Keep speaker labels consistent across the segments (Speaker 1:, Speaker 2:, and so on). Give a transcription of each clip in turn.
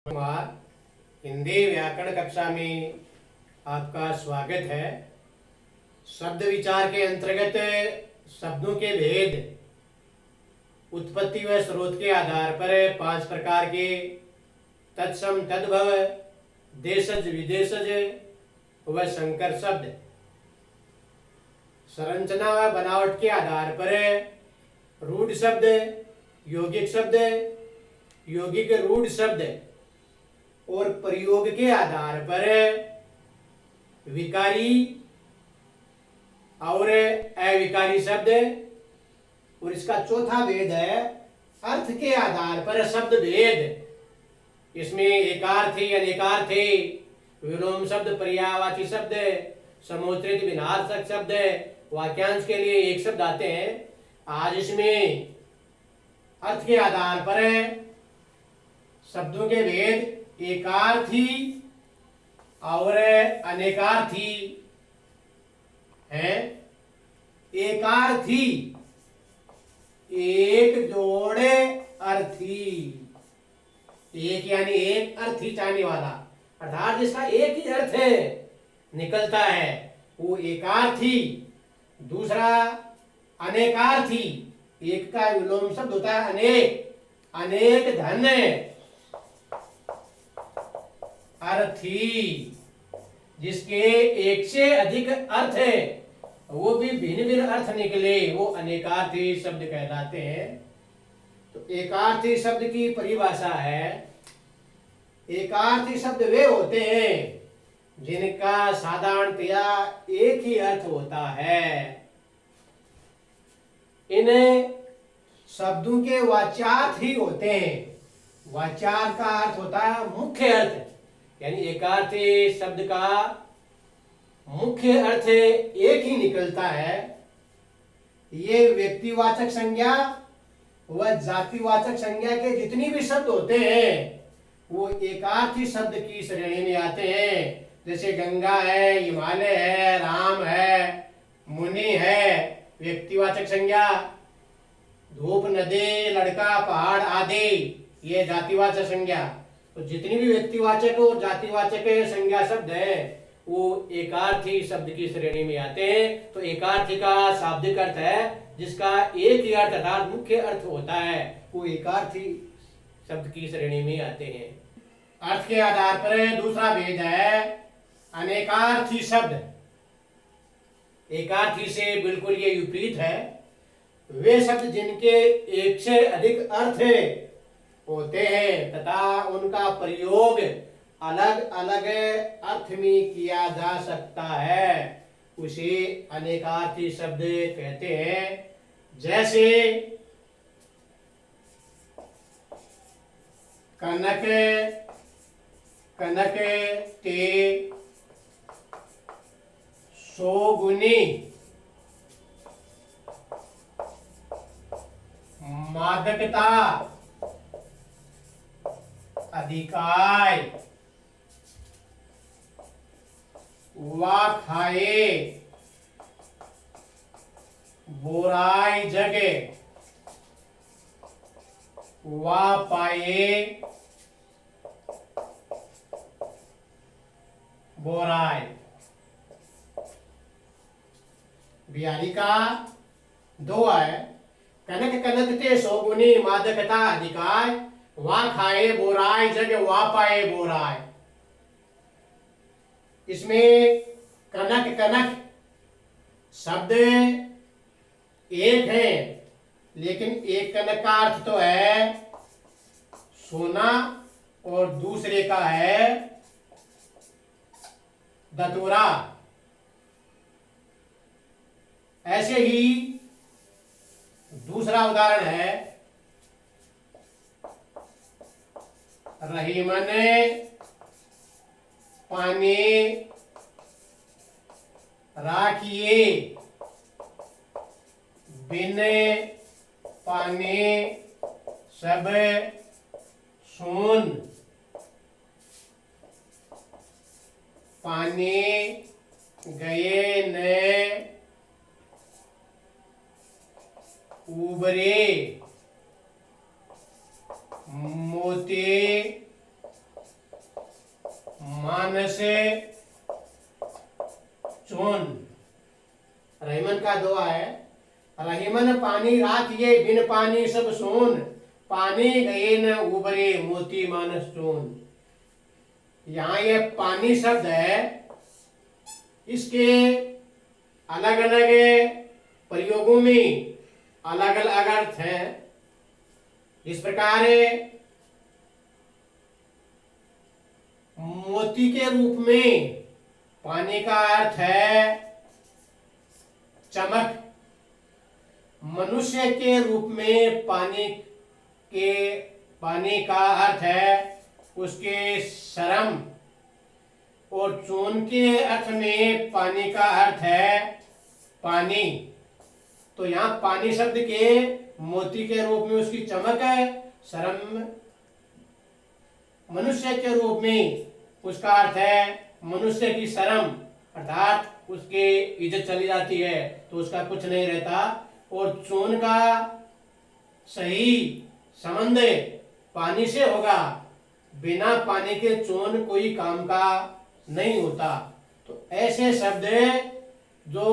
Speaker 1: कुमार, हिंदी व्याकरण कक्षा में आपका स्वागत है। शब्द विचार के अंतर्गत शब्दों के भेद, उत्पत्ति व स्रोत के आधार पर 5 प्रकार के तत्सम तद्भव, देशज विदेशज व संकर शब्द संरचना व बनावट के आधार पर रूढ़ शब्द, यौगिक शब्द, यौगिक रूढ़ शब्द और प्रयोग के आधार पर विकारी और अविकारी शब्द, और इसका चौथा भेद है अर्थ के आधार पर शब्द भेद। इसमें एकार्थी, अनेकार्थी, विलोम शब्द, पर्यायवाची शब्द, समुच्चरित विनार्थक शब्द, वाक्यांश के लिए एक शब्द आते हैं। आज इसमें अर्थ के आधार पर शब्दों के भेद एकार्थी और अनेकार्थी हैं। एकार्थी, एक जोड़े अर्थी, एक यानी एक, अर्थी चाहने वाला, अर्थात जिसका एक ही अर्थ निकलता है वो एकार्थी। दूसरा अनेकार्थी, एक का विलोम शब्द होता है अनेक, अनेक धन अर्थी, जिसके एक से अधिक अर्थ है, वो भी भिन्न भिन्न अर्थ निकले, वो अनेकार्थी शब्द कहलाते हैं। तो एकार्थी शब्द की परिभाषा है, एकार्थी शब्द वे होते हैं जिनका साधारणतया एक ही अर्थ होता है। इन शब्दों के वाच्यार्थ ही होते हैं। वाच्यार्थ का अर्थ होता है मुख्य अर्थ, यानी एकार्थी शब्द का मुख्य अर्थ एक ही निकलता है। ये व्यक्तिवाचक संज्ञा व जातिवाचक संज्ञा के जितनी भी शब्द होते हैं वो एकार्थी शब्द की श्रेणी में आते हैं। जैसे गंगा है, हिमालय है, राम है, मुनि है, व्यक्तिवाचक संज्ञा, धूप, नदी, लड़का, पहाड़ आदि ये जातिवाचक संज्ञा। तो जितनी भी व्यक्तिवाचक और जातिवाचक संज्ञा शब्द है वो एकार्थी शब्द की श्रेणी में आते हैं। तो एकार्थी का शाब्दिक अर्थ है जिसका एक ही अर्थ अर्थात मुख्य अर्थ होता है, वो एकार्थी शब्द की श्रेणी में आते हैं। अर्थ के आधार पर दूसरा भेद है अनेकार्थी शब्द। एकार्थी से बिल्कुल ये विपरीत है। वे शब्द जिनके एक से अधिक अर्थ होते हैं तथा उनका प्रयोग अलग अलग अर्थ में किया जा सकता है, उसे अनेकार्थी शब्द कहते हैं। जैसे कनक, कनक ते सौगुनी, मादकता, अधिकाय, वा खाए, बोराई जगे, वा पाए, बोराई। बिहारी का दो है, कनक कनक ते सौगुनी, मादकता अधिकाय, वा खाए बोराय जग, वा पाए बोराय। इसमें कनक कनक शब्द एक है, लेकिन एक कनक का अर्थ तो है सोना और दूसरे का है दतुरा। ऐसे ही दूसरा उदाहरण है रहीमन पानी राखिए, बिन पानी सब सुन, पानी गए न उबरे, मोती मानस चून। रहीमन का दुआ है, रहीमन पानी राखिए बिन पानी सब सोन, पानी गए न उबरे मोती मानस चून। यहाँ ये पानी शब्द है, इसके अलग अलग प्रयोगों में अलग अलग अर्थ है। इस प्रकार मोती के रूप में पानी का अर्थ है चमक, मनुष्य के रूप में पानी का अर्थ है उसके शर्म, और चून के अर्थ में पानी का अर्थ है पानी। तो यहाँ पानी शब्द के मोती के रूप में उसकी चमक है, शर्म मनुष्य के रूप में उसका अर्थ है मनुष्य की शर्म, अर्थात उसकी इज्जत चली जाती है तो उसका कुछ नहीं रहता। और चून का सही संबंध पानी से होगा, बिना पानी के चून कोई काम का नहीं होता। तो ऐसे शब्द जो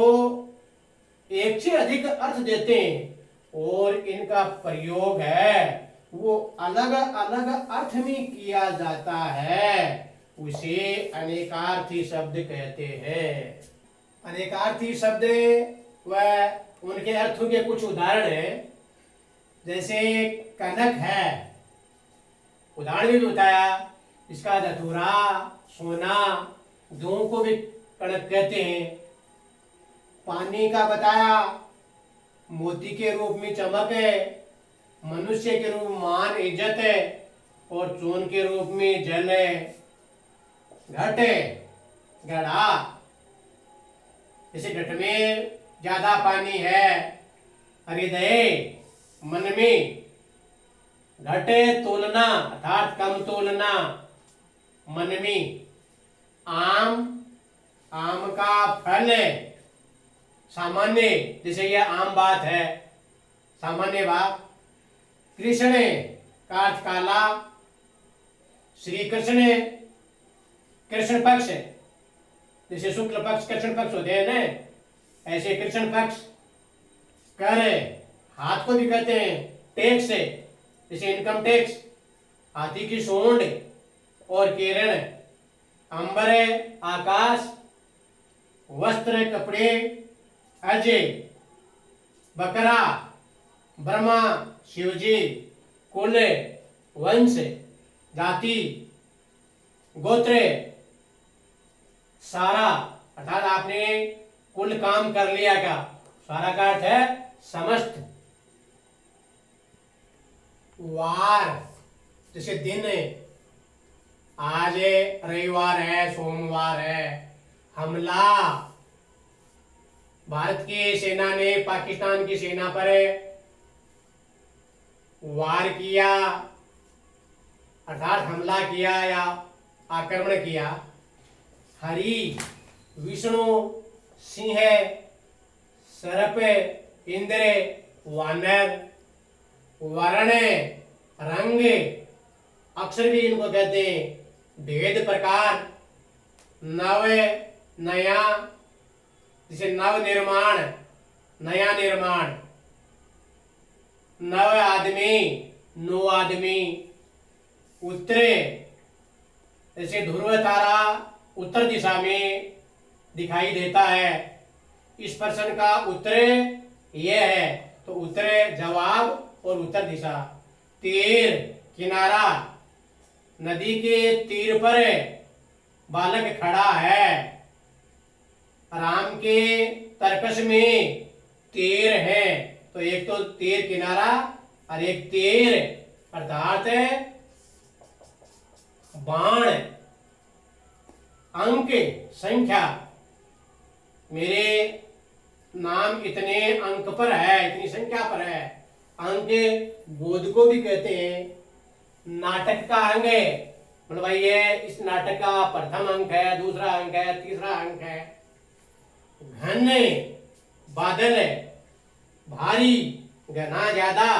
Speaker 1: एक से अधिक अर्थ देते हैं और इनका प्रयोग है वो अलग अलग अर्थ में किया जाता है, उसे अनेकार्थी शब्द कहते हैं। अनेकार्थी शब्द वह उनके अर्थों के कुछ उदाहरण हैं, जैसे कनक है, उदाहरण भी बताया, इसका धतूरा, सोना, दोनों को भी कनक कहते हैं। पानी का बताया, मोती के रूप में चमक है, मनुष्य के रूप में मान इज्जत है, और चून के रूप में जल है, घट है, घड़ा, जैसे घट में ज्यादा पानी है, हृदय मन में, घटे तोलना अर्थात कम तोलना मन में, आम का फल है सामान्य, जैसे यह आम बात है सामान्य बात। कृष्ण का अर्थ काला, श्री कृष्ण कृष्ण पक्ष, जैसे शुक्ल पक्ष कृष्ण पक्ष होते हैं ना, ऐसे कृष्ण पक्ष। कर हाथ को भी कहते हैं, टैक्स जैसे इनकम टैक्स, हाथी की सूंड, और किरण अंबर आकाश, वस्त्र कपड़े, अजय बकरा ब्रह्मा शिवजी, कुल वंश जाति गोत्र, सारा अर्थात आपने कुल काम कर लिया का, सारा का अर्थ है समस्त। वार जैसे दिन, आज रविवार है, सोमवार है। हमला, भारत की सेना ने पाकिस्तान की सेना पर वार किया अर्थात हमला किया या आक्रमण किया। हरि विष्णु, सिंह, सर्प, इंद्र, वानर, वर्ण, रंग, अक्षर भी इनको कहते हैं। भेद प्रकार, नव नया, जैसे नव निर्माण, नया निर्माण। नव आदमी, नो आदमी। उत्तरे, जैसे ध्रुव तारा उत्तर दिशा में दिखाई देता है, इस प्रश्न का उत्तर यह है, तो उत्तर जवाब और उत्तर दिशा। तीर किनारा, नदी के तीर पर बालक खड़ा है। राम के तर्कश में तीर है, तो एक तो तीर किनारा और एक तीर अर्थात बाण। अंक संख्या, मेरे नाम इतने अंक पर है, इतनी संख्या पर है। अंक बोध को भी कहते हैं। नाटक का अंग है, मतलब भाई ये इस नाटक का प्रथम अंक है, दूसरा अंक है, तीसरा अंक है। घन बादल है, भारी घना ज्यादा,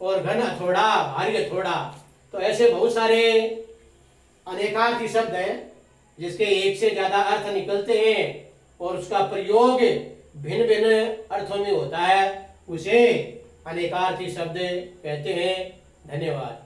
Speaker 1: और घन अथोड़ा भारी अथोड़ा। तो ऐसे बहुत सारे अनेकार्थी शब्द हैं जिसके एक से ज्यादा अर्थ निकलते हैं और उसका प्रयोग भिन्न भिन्न अर्थों में होता है, उसे अनेकार्थी शब्द कहते हैं। धन्यवाद।